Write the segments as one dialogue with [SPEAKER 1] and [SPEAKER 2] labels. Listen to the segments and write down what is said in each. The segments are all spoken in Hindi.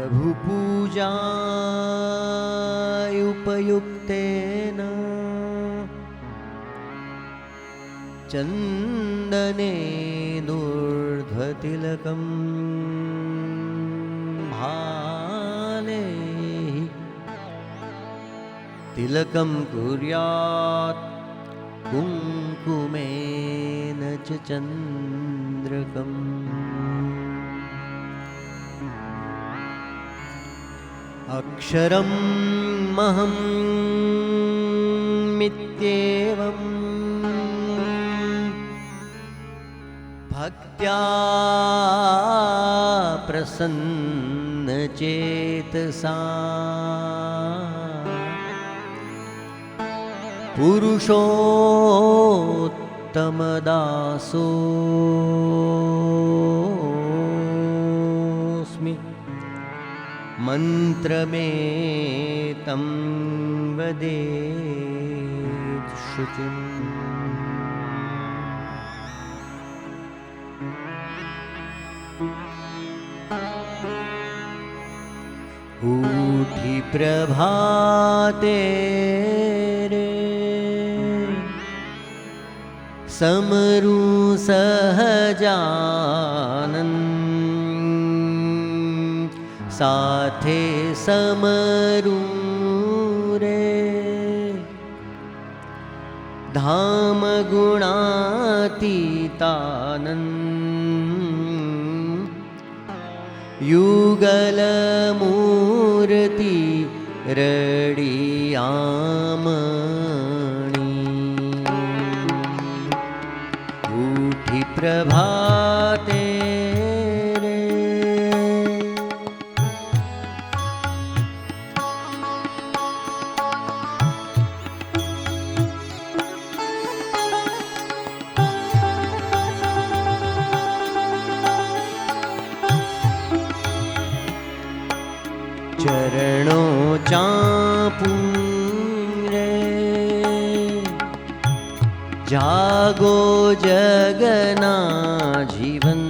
[SPEAKER 1] प्रभु पूजायुपयुक्तेन चन्दनेनूर्ध्वतिलकं भालेहि तिलकं कुर्यात् कुङ्कुमेन च चन्द्रकम्। अक्षरं महं मित्येवं भक्त्या प्रसन्नचेतसा पुरुषोत्तमदासोऽस्मि मन्त्रमेतं वदेत् शुचिम्। ऊठी प्रभाते रे समरू सहजानन साथे समरू रे धाम गुणातीतानंद युगल मूर्ति रडियामणि उठी प्रभाते चरणों चापूं रे जागो जगना जीवन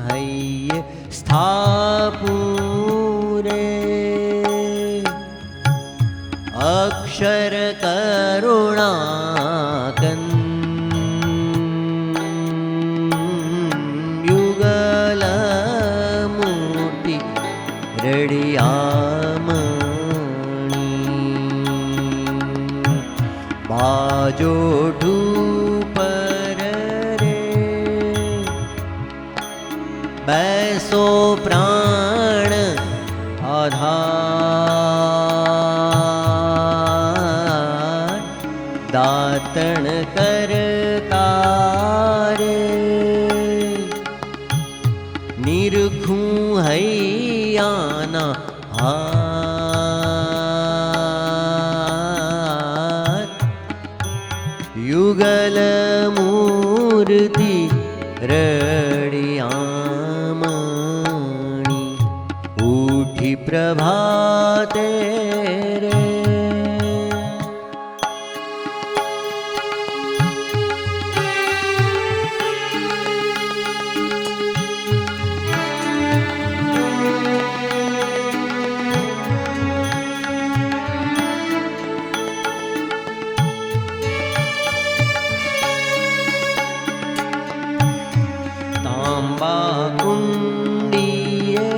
[SPEAKER 1] हैये स्थापूं रे अक्षर करुणाकन रडियामणि बाजो ढूपर रे बैसो प्राण आधार दातण करता रे निरखूं हैयाना हाथ युगल मूर्ति रडियामणि उठी प्रभाते रे कुंडिये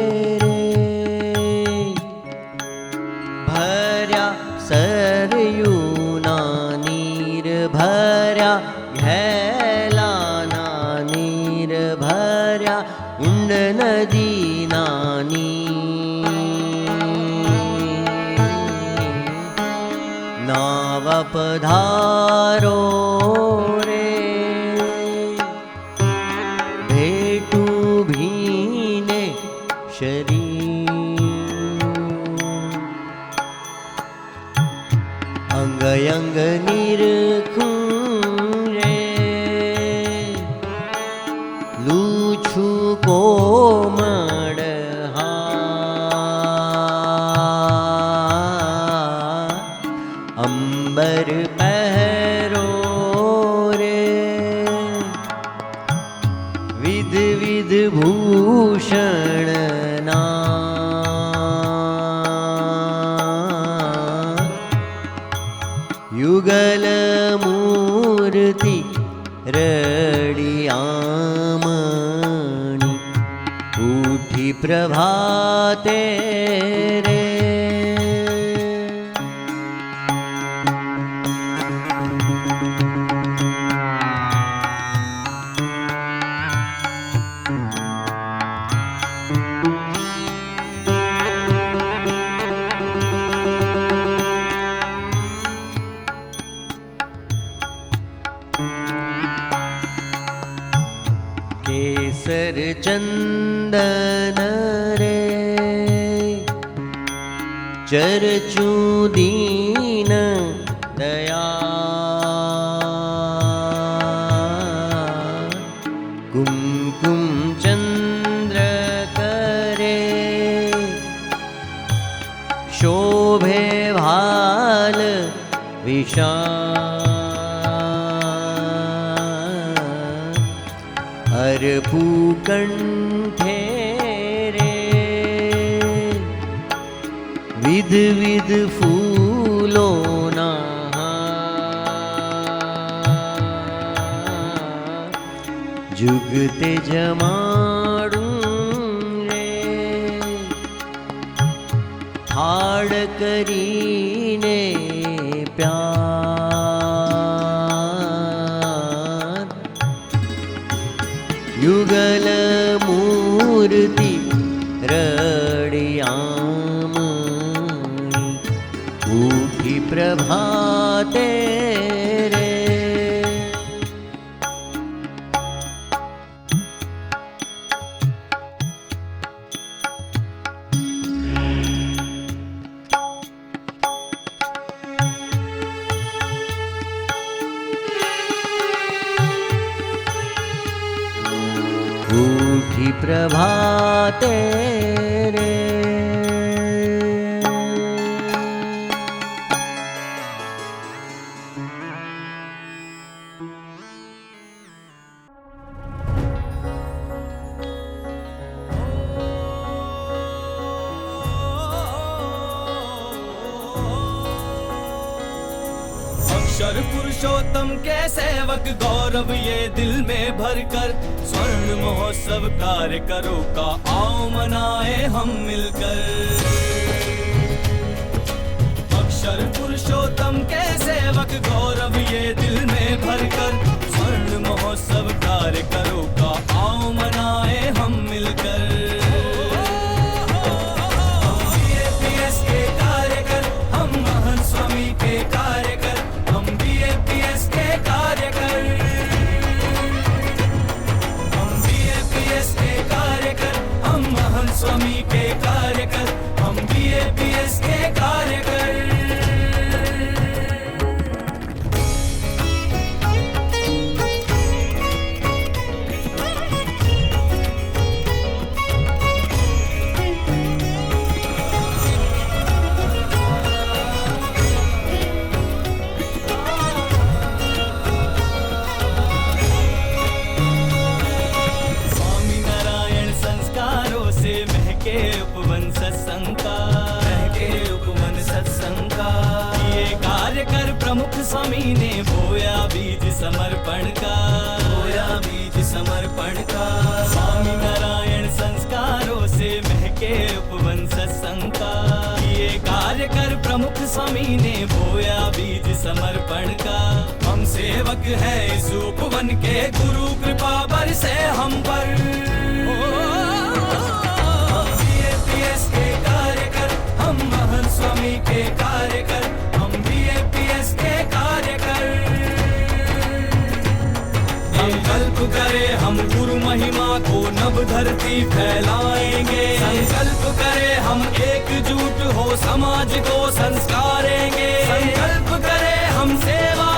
[SPEAKER 1] भर्या सरयूना नीर भर्या घैलाना नीर भर्या उंड नदी नानी नाव पधारो अंग निरखूं रे लूछू कोमड़ अंबर पहरो ચરણના યુગલ મૂર્તિ રડિયામણી ઉઠી પ્રભાતે રે केसर चंदन रे चरचू दीन दया कुमकुम चंद्र करे शोभे भाल विशाल अरपूकंठे रे विध विध फूलोना जुगते जमाड़ू रे थाड़ करीने प्यार युगल मूर्ति रडियामणी उठी प्रभाते रे उठी प्रभाते रे
[SPEAKER 2] अक्षर पुरुषोत्तम के सेवक गौरव ये दिल में भरकर स्वर्ण महोत्सव कार्य करो का आओ मनाए हम मिलकर। अक्षर पुरुषोत्तम के सेवक गौरव ये दिल में भरकर स्वर्ण महोत्सव कार्य करो का आओ मनाए हम मिलकर। स्वामी के कार्यकर हम BAPS के कार्यकर। उपवन सत्संग का ये कार्यकर प्रमुख स्वामी ने बोया बीज समर्पण का स्वामी नारायण संस्कारों से महके उपवन सत्संग का ये कार्यकर प्रमुख स्वामी ने बोया बीज समर्पण का। हम सेवक है इस उपवन के गुरु कृपा बरसे हम पर। स्वामी के कार्यकर हम BAPS के कार्यकर। संकल्प करे हम गुरु महिमा को नभ धरती फैलाएंगे। संकल्प करे हम एकजुट हो समाज को संस्कारेंगे। संकल्प करे हम सेवा